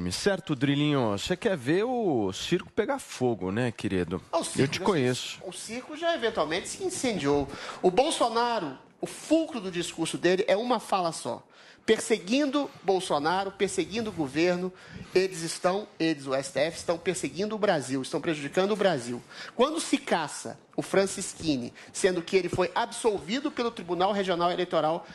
firme. Certo, Drilinho? Você quer ver o circo pegar fogo, né, querido? Eu te conheço. O circo já eventualmente se incendiou. O Bolsonaro, o fulcro do discurso dele é uma fala só. Perseguindo Bolsonaro, perseguindo o governo, o STF, estão perseguindo o Brasil, estão prejudicando o Brasil. Quando se caça o Francisquini, sendo que ele foi absolvido pelo Tribunal Regional Eleitoral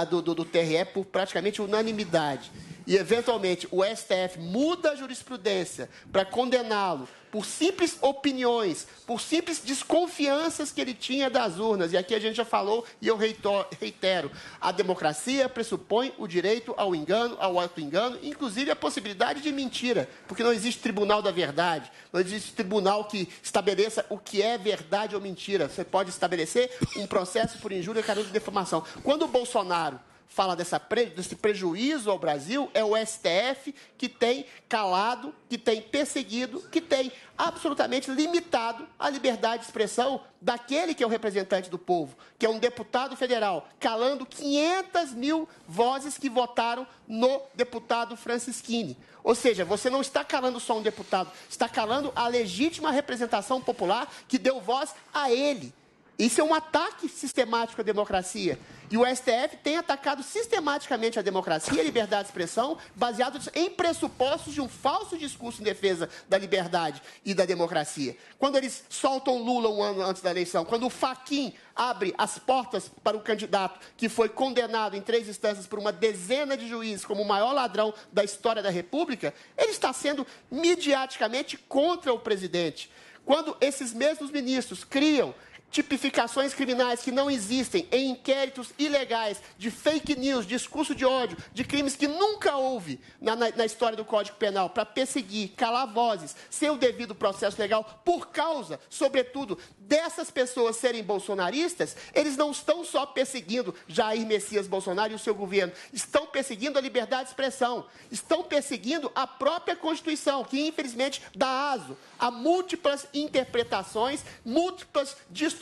do TRE por praticamente unanimidade, e, eventualmente, o STF muda a jurisprudência para condená-lo por simples opiniões, por simples desconfianças que ele tinha das urnas. E aqui a gente já falou, e eu reitero, a democracia pressupõe o direito ao engano, ao auto-engano, inclusive a possibilidade de mentira, porque não existe tribunal da verdade, não existe tribunal que estabeleça o que é verdade ou mentira. Você pode estabelecer um processo por injúria, calúnia e defamação. Quando o Bolsonaro fala desse prejuízo ao Brasil, é o STF que tem calado, que tem perseguido, que tem absolutamente limitado a liberdade de expressão daquele que é o representante do povo, que é um deputado federal, calando 500 mil vozes que votaram no deputado Francisquini. Ou seja, você não está calando só um deputado, está calando a legítima representação popular que deu voz a ele. Isso é um ataque sistemático à democracia. E o STF tem atacado sistematicamente a democracia e a liberdade de expressão, baseados em pressupostos de um falso discurso em defesa da liberdade e da democracia. Quando eles soltam Lula um ano antes da eleição, quando o Fachin abre as portas para o candidato que foi condenado em 3 instâncias por uma dezena de juízes como o maior ladrão da história da República, ele está sendo midiaticamente contra o presidente. Quando esses mesmos ministros criam tipificações criminais que não existem em inquéritos ilegais de fake news, discurso de ódio, de crimes que nunca houve na história do Código Penal, para perseguir, calar vozes, sem o devido processo legal, por causa, sobretudo, dessas pessoas serem bolsonaristas, eles não estão só perseguindo Jair Messias Bolsonaro e o seu governo, estão perseguindo a liberdade de expressão, estão perseguindo a própria Constituição, que infelizmente dá aso a múltiplas interpretações, múltiplas distorções,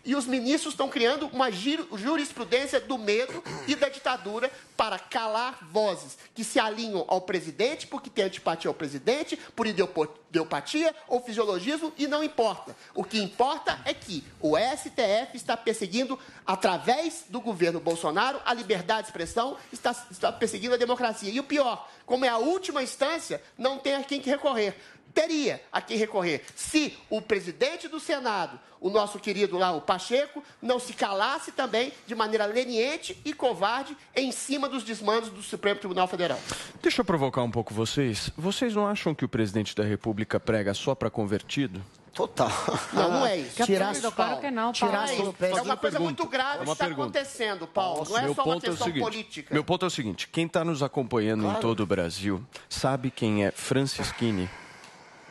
e os ministros estão criando uma jurisprudência do medo e da ditadura para calar vozes que se alinham ao presidente porque tem antipatia ao presidente, por ideopatia ou fisiologismo, e não importa. O que importa é que o STF está perseguindo, através do governo Bolsonaro, a liberdade de expressão, está perseguindo a democracia. E o pior, como é a última instância, não tem a quem recorrer. Teria a quem recorrer se o presidente do Senado, o nosso querido lá, o Pacheco, não se calasse também de maneira leniente e covarde em cima dos desmandos do Supremo Tribunal Federal. Deixa eu provocar um pouco vocês. Vocês não acham que o presidente da República prega só para convertido? Total. Não, não é isso. Claro que não, Paulo. É uma coisa muito grave que está acontecendo, Paulo. Não é só uma questão política. Meu ponto é o seguinte, quem está nos acompanhando em todo o Brasil sabe quem é Francisquini?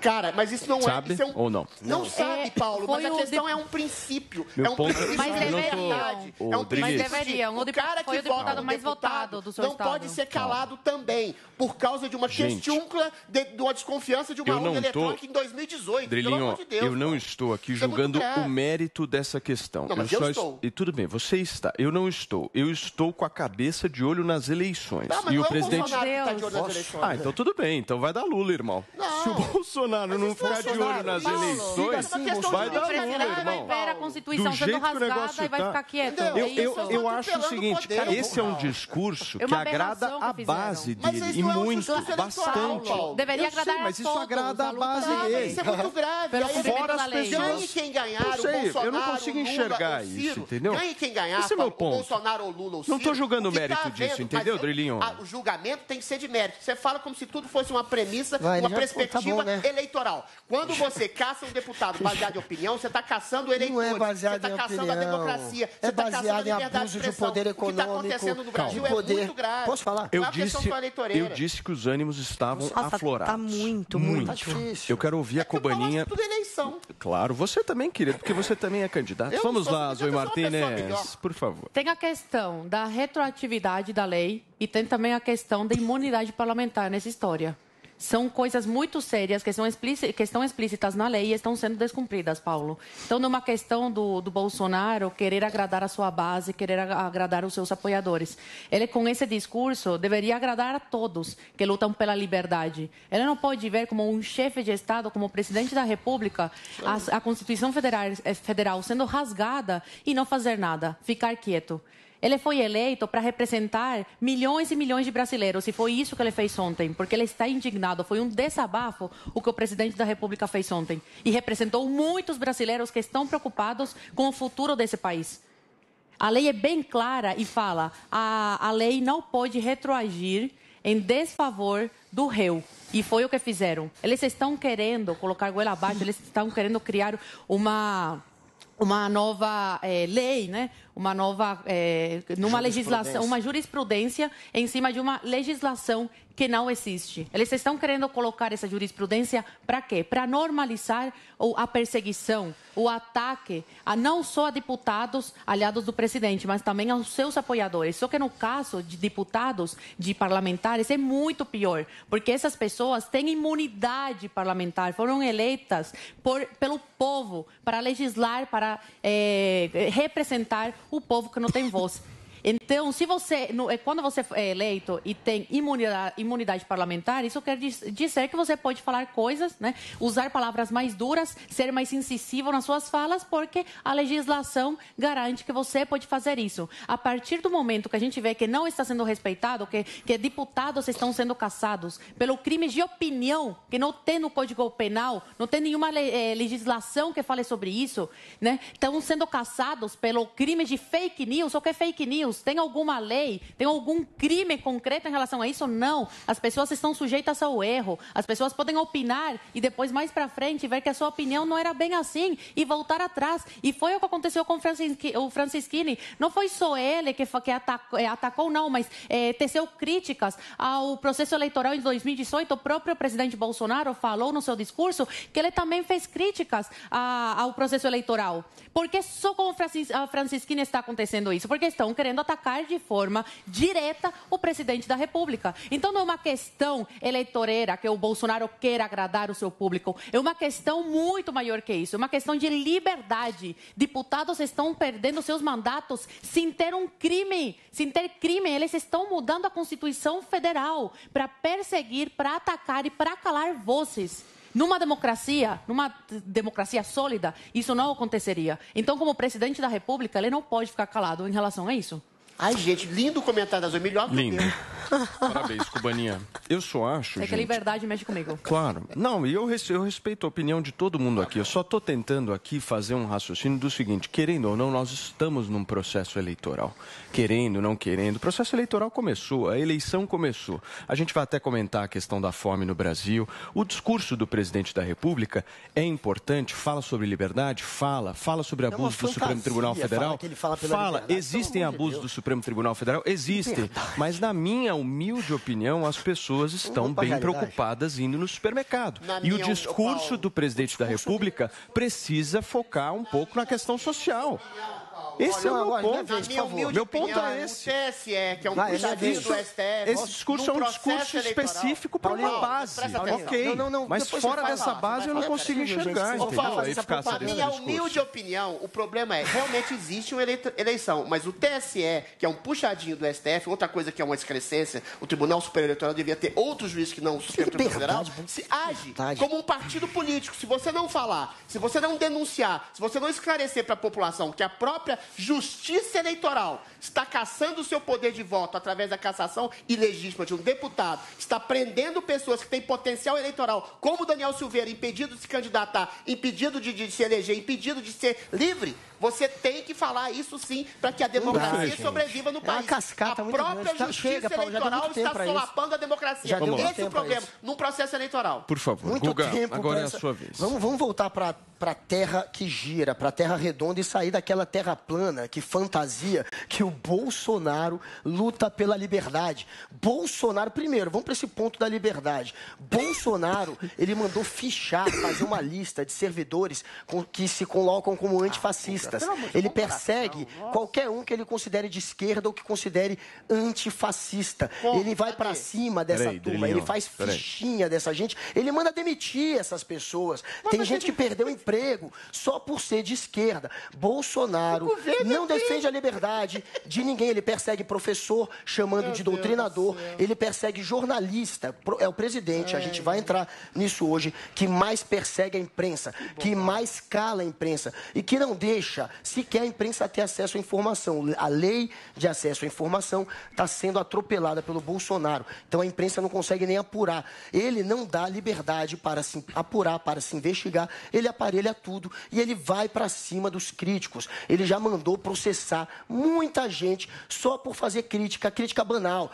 Cara, mas isso não sabe é... ou não? Não sabe, Paulo, mas a questão é um princípio. Meu é um ponto princípio mas de verdade. É um mas deveriam. O cara que vota mais votado do seu não estado. pode ser calado também, por causa de uma questiúncula, de uma desconfiança de uma urna eletrônica em 2018. Drilinho, pelo amor de Deus, eu não estou aqui julgando o mérito dessa questão. Não, mas eu estou. E tudo bem, você está. Eu não estou. Eu estou com a cabeça de olho nas eleições. Tá, mas e não o é presidente... Bolsonaro que tá de olho nas eleições. então tudo bem. Então vai dar Lula, irmão. Não. Se o Bolsonaro não ficar de olho nas eleições, vai dar Lula, irmão. Vai ver a Constituição sendo rasgada e vai ficar quieto. Eu acho o seguinte, esse é um discurso que agrada a base dele, e muito, bastante. Deveria agradar a todos. Mas isso agrada a base dele. Isso é muito grave. Fora as pessoas... Ganhe quem ganhar, o Bolsonaro, eu não consigo enxergar isso, entendeu? Ganhe quem ganhar, esse é meu ponto. o Bolsonaro ou Lula ou Ciro. Não estou julgando o mérito disso, entendeu, Drilinho? O julgamento tem que ser de mérito. Você fala como se tudo fosse uma premissa, uma perspectiva eleitoral. Quando você caça um deputado baseado em opinião, você está caçando o eleitor. Não é baseado você está caçando a democracia. É você está caçando a baseado em liberdade abuso de de poder econômico. O que está acontecendo no Brasil é muito grave. Posso falar? Eu disse que os ânimos estavam aflorados. Tá muito Tá difícil. Eu quero ouvir a Cobaninha. Tudo eleição. Claro, você também, querido, porque você também é candidato. Vamos lá, Zoe Martínez, por favor. Tem a questão da retroatividade da lei e tem também a questão da imunidade parlamentar nessa história. são coisas muito sérias que estão explícitas na lei e estão sendo descumpridas, Paulo. Então, não é uma questão do Bolsonaro querer agradar a sua base, querer agradar os seus apoiadores. Ele, com esse discurso, deveria agradar a todos que lutam pela liberdade. Ele não pode ver como um chefe de Estado, como presidente da República, a Constituição Federal sendo rasgada e não fazer nada, ficar quieto. Ele foi eleito para representar milhões e milhões de brasileiros, e foi isso que ele fez ontem, porque ele está indignado. Foi um desabafo o que o presidente da República fez ontem. E representou muitos brasileiros que estão preocupados com o futuro desse país. A lei é bem clara e fala, a lei não pode retroagir em desfavor do réu. E foi o que fizeram. Eles estão querendo colocar goela abaixo, eles estão querendo criar uma nova lei, né? Uma nova legislação, uma jurisprudência em cima de uma legislação que não existe. Eles estão querendo colocar essa jurisprudência para quê? Para normalizar a perseguição, o ataque não só a deputados aliados do presidente, mas também aos seus apoiadores. Só que no caso de deputados, de parlamentares, é muito pior, porque essas pessoas têm imunidade parlamentar, foram eleitas pelo povo para legislar, para representar o povo que não tem voz. Então, quando você é eleito e tem imunidade parlamentar, isso quer dizer que você pode falar coisas, né? Usar palavras mais duras, ser mais incisivo nas suas falas, porque a legislação garante que você pode fazer isso. A partir do momento que a gente vê que não está sendo respeitado, que deputados estão sendo caçados pelo crime de opinião, que não tem no Código Penal, não tem nenhuma legislação que fale sobre isso, né? Estão sendo caçados pelo crime de fake news. O que é fake news? Tem alguma lei? Tem algum crime concreto em relação a isso? Não. As pessoas estão sujeitas ao erro. As pessoas podem opinar e depois, mais para frente, ver que a sua opinião não era bem assim e voltar atrás. E foi o que aconteceu com o Francisquini. Não foi só ele que atacou, não, mas teceu críticas ao processo eleitoral em 2018. O próprio presidente Bolsonaro falou no seu discurso que ele também fez críticas ao processo eleitoral. Por que só com o Francisquini está acontecendo isso? Porque estão querendo atacar de forma direta o presidente da República. Então, não é uma questão eleitoreira que o Bolsonaro quer agradar o seu público. É uma questão muito maior que isso. É uma questão de liberdade. Deputados estão perdendo seus mandatos sem ter um crime. Sem ter crime, eles estão mudando a Constituição Federal para perseguir, para atacar e para calar vozes. Numa democracia sólida, isso não aconteceria. Então, como presidente da República, ele não pode ficar calado em relação a isso. Ai, gente, lindo o comentário da Zoe, melhor que o meu. Parabéns, Cubaninha. Eu só acho, que a liberdade mexe comigo. Claro. Não, e eu respeito a opinião de todo mundo aqui. Eu só estou tentando aqui fazer um raciocínio do seguinte, querendo ou não, nós estamos num processo eleitoral. Querendo, não querendo. O processo eleitoral começou, a eleição começou. A gente vai até comentar a questão da fome no Brasil. O discurso do presidente da República é importante, fala sobre liberdade, fala sobre abuso do Supremo Tribunal Federal. Fala, existem abusos do Supremo Tribunal Federal? Existem. Mas na minha humilde opinião, as pessoas estão bem preocupadas indo no supermercado. E o discurso do presidente da República precisa focar um pouco na questão social. Esse é o meu ponto. Meu ponto é esse. O TSE, que é um puxadinho do STF... Esse discurso é um discurso específico para uma base. Ok, mas fora dessa base eu não consigo enxergar. Na minha humilde opinião, o problema é, realmente existe uma eleição, mas o TSE, que é um puxadinho do STF, outra coisa que é uma excrescência, o Tribunal Superior Eleitoral devia ter outros juízes que não o Supremo Tribunal Federal, se age como um partido político. Se você não falar, se você não denunciar, se você não esclarecer para a população que a própria Justiça Eleitoral está caçando o seu poder de voto através da cassação ilegítima de um deputado, está prendendo pessoas que têm potencial eleitoral, como o Daniel Silveira, impedido de se candidatar, impedido de se eleger, impedido de ser livre, você tem que falar isso sim, para que a democracia sobreviva no país. A própria Justiça Eleitoral está solapando a democracia. Esse é o problema, num processo eleitoral. Por favor, Guga, agora é a sua vez. Vamos voltar para a terra que gira, para a terra redonda e sair daquela terra plana plana, que fantasia que o Bolsonaro luta pela liberdade. Bolsonaro, primeiro, vamos para esse ponto da liberdade. Bolsonaro, ele mandou fichar, fazer uma lista de servidores que se colocam como antifascistas. Ele persegue qualquer um que ele considere de esquerda ou que considere antifascista. Ele vai para cima dessa turma, ele faz fichinha dessa gente, ele manda demitir essas pessoas. Tem gente que perdeu emprego só por ser de esquerda. Bolsonaro não defende a liberdade de ninguém. Ele persegue professor, chamando de doutrinador. Ele persegue jornalista. É o presidente, a gente vai entrar nisso hoje, que mais persegue a imprensa, que mais cala a imprensa e que não deixa sequer a imprensa ter acesso à informação. A lei de acesso à informação está sendo atropelada pelo Bolsonaro. Então a imprensa não consegue nem apurar. Ele não dá liberdade para se apurar, para se investigar. Ele aparelha tudo e ele vai para cima dos críticos. Ele já mandou processar muita gente só por fazer crítica banal.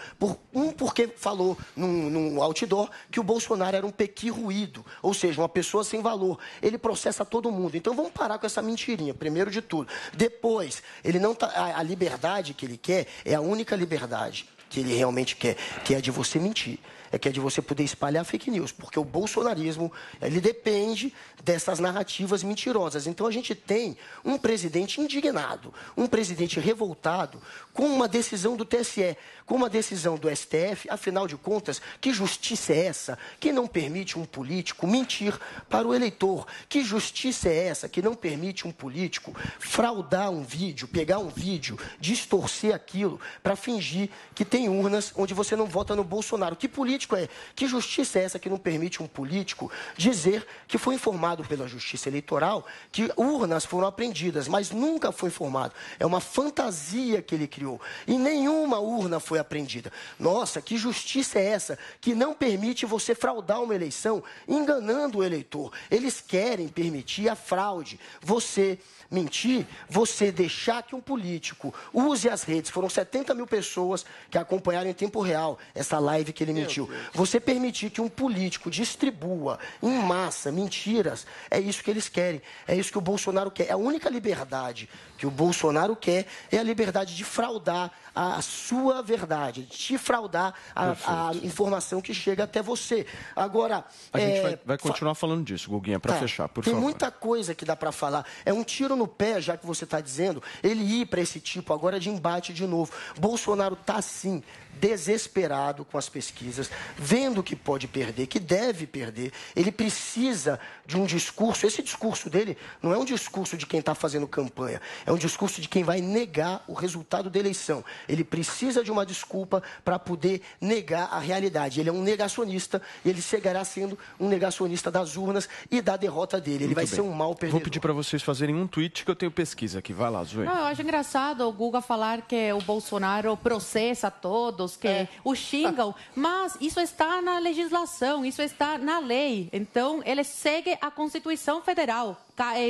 Porque falou num outdoor que o Bolsonaro era um pequi ruído, ou seja, uma pessoa sem valor. Ele processa todo mundo. Então vamos parar com essa mentirinha, primeiro de tudo. Depois, ele não tá, a liberdade que ele quer é a única liberdade que ele realmente quer, que é a de você mentir. Que é de você poder espalhar fake news, porque o bolsonarismo, ele depende dessas narrativas mentirosas. Então a gente tem um presidente indignado, um presidente revoltado com uma decisão do TSE, com uma decisão do STF, afinal de contas, que justiça é essa que não permite um político mentir para o eleitor? Que justiça é essa que não permite um político fraudar um vídeo, pegar um vídeo, distorcer aquilo para fingir que tem urnas onde você não vota no Bolsonaro? Que político é? Que justiça é essa que não permite um político dizer que foi informado pela Justiça Eleitoral que urnas foram apreendidas, mas nunca foi informado? É uma fantasia que ele criou. E nenhuma urna foi apreendida. Nossa, que justiça é essa que não permite você fraudar uma eleição enganando o eleitor? Eles querem permitir a fraude. Você mentir, você deixar que um político use as redes. Foram 70 mil pessoas que acompanharam em tempo real essa live que ele mentiu. Você permitir que um político distribua em massa mentiras, é isso que eles querem. É isso que o Bolsonaro quer. É a única liberdade que o Bolsonaro quer é a liberdade de fraudar a sua verdade, de te fraudar a informação que chega até você. Agora... A gente vai continuar falando disso, Guguinha, para fechar, por favor. Tem muita coisa que dá para falar. É um tiro no pé, já que você está dizendo, ele ir para esse tipo agora de embate de novo. Bolsonaro está, sim, desesperado com as pesquisas, vendo que pode perder, que deve perder. Ele precisa de um discurso. Esse discurso dele não é um discurso de quem está fazendo campanha, é um discurso de quem vai negar o resultado da eleição. Ele precisa de uma desculpa para poder negar a realidade. Ele é um negacionista e ele chegará sendo um negacionista das urnas e da derrota dele. Ele vai ser um mau perdedor. Vou pedir para vocês fazerem um tweet que eu tenho pesquisa aqui. Vai lá, Zoe. Não, eu acho engraçado o Guga falar que o Bolsonaro processa todos, que o xingam, mas isso está na legislação, isso está na lei. Então, ele segue a Constituição Federal.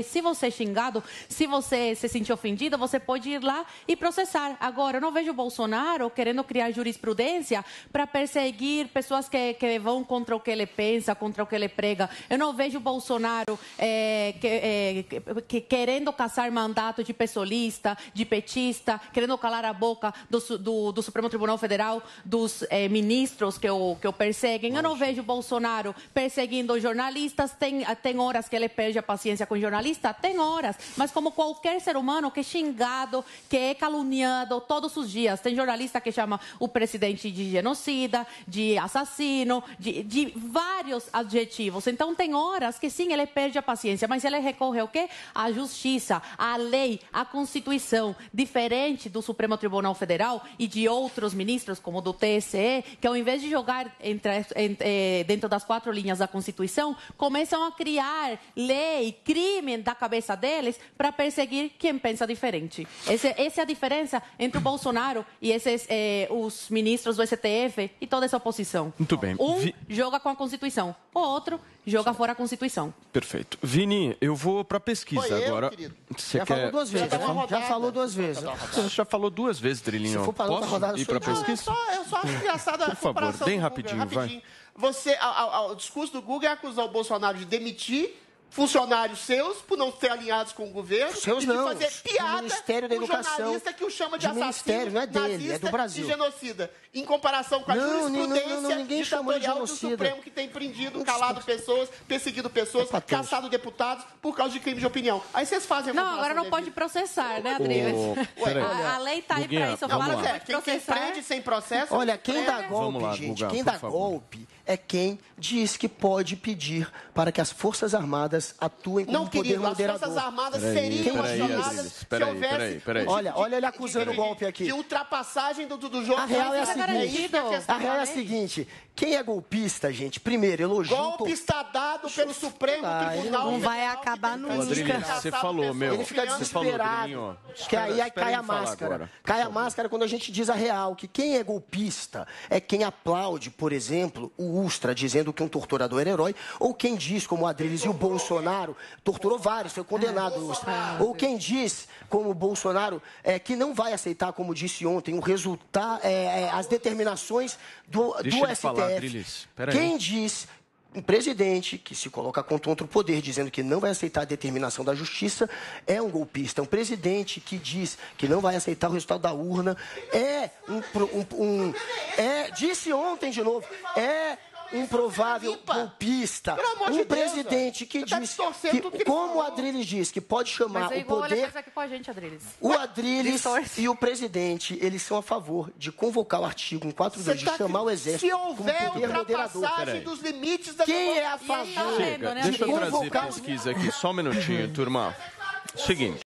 Se você é xingado, se você se sentir ofendido, você pode ir lá e processar. Agora, eu não vejo o Bolsonaro querendo criar jurisprudência para perseguir pessoas que vão contra o que ele pensa, contra o que ele prega. Eu não vejo o Bolsonaro querendo caçar mandato de pessoalista, de petista, querendo calar a boca do Supremo Tribunal Federal, dos ministros que o perseguem. Eu não vejo o Bolsonaro perseguindo jornalistas. Tem horas que ele perde a paciência com jornalista, tem horas, mas como qualquer ser humano que é xingado, que é caluniado todos os dias. Tem jornalista que chama o presidente de genocida, de assassino, de vários adjetivos. Então tem horas que sim, ele perde a paciência, mas ele recorre ao quê? À justiça, à lei, à Constituição, diferente do Supremo Tribunal Federal e de outros ministros, como do TSE, que ao invés de jogar dentro das 4 linhas da Constituição, começam a criar lei, crime da cabeça deles para perseguir quem pensa diferente. Essa é a diferença entre o Bolsonaro e os ministros do STF e toda essa oposição. Muito bem. Joga com a Constituição, o outro joga fora a Constituição. Perfeito. Vini, eu vou para pesquisa agora. Você falou 2 vezes. Já falou 2 vezes. Você já falou 2 vezes, Drilinho. Se for para outra rodada, ir para pesquisa? Eu só acho engraçado a comparação. Por favor, bem rapidinho, vai. O discurso do Guga é acusar o Bolsonaro de demitir funcionários seus, por não ser alinhados com o governo, seus e de não, fazer piada do Ministério da com o Educação, jornalista que o chama de do assassino, Ministério, não é dele, nazista é do Brasil. e genocida. Em comparação com a jurisprudência ninguém chamou de ditatorial do genocida. Supremo, que tem prendido, calado pessoas, perseguido pessoas, caçado deputados por causa de crime de opinião. Aí vocês fazem a Não, comparação agora não devida. pode processar, né, Adriles? Peraí. A lei tá aí Guguinha, pra isso. Eu vamos falo lá. que Mas quem processar. prende sem processo... Olha, quem dá Vamos golpe, lá, gente, Guga, quem por dá favor. golpe é quem diz que pode pedir para que as Forças Armadas atuem como Não, um poder querido, as moderador. Forças Armadas Peraí, seriam peraí, acionadas Adriles, se peraí, houvesse... peraí. Olha ele acusando o golpe aqui. De ultrapassagem do jogo. A real é a Isso seguinte, isso que é a questão. a real é a seguinte, quem é golpista, gente, primeiro, elogio... Golpe está dado pelo Supremo Tribunal Não vai Federal, acabar que nunca. tem Adriles, caçado você falou, meu. Ele fica Você falou, desesperado. Adrilinho, ó. Que aí Espera cai a ele falar máscara. agora. Cai a máscara quando a gente diz a real, que quem é golpista é quem aplaude, por exemplo, o Ustra dizendo que um torturador era herói, ou quem diz, como o Adriles e o Bolsonaro, torturou vários, foi condenado o Ustra. Ou quem diz, como o Bolsonaro, que não vai aceitar, como disse ontem, o resultado, as determinações do Deixa ele STF. falar, Adriles. Peraí. Quem diz um presidente que se coloca contra o poder dizendo que não vai aceitar a determinação da justiça é um golpista. Um presidente que diz que não vai aceitar o resultado da urna disse ontem de novo, um provável golpista. Pelo amor de Um Deus, presidente que você tá diz distorcendo tudo que que, ele como o falou. Adriles diz, que pode chamar Mas é o igual ele poder... faz aqui com a gente, Adriles. O Adriles Distorce. e o presidente, eles são a favor de convocar o artigo 142, de chamar o exército Se como houver poder moderador. ultrapassagem Peraí. dos limites da Quem é a democracia. favor? Chega, né, Deixa eu Adriles? trazer pesquisa aqui, só um minutinho, turma. Seguinte.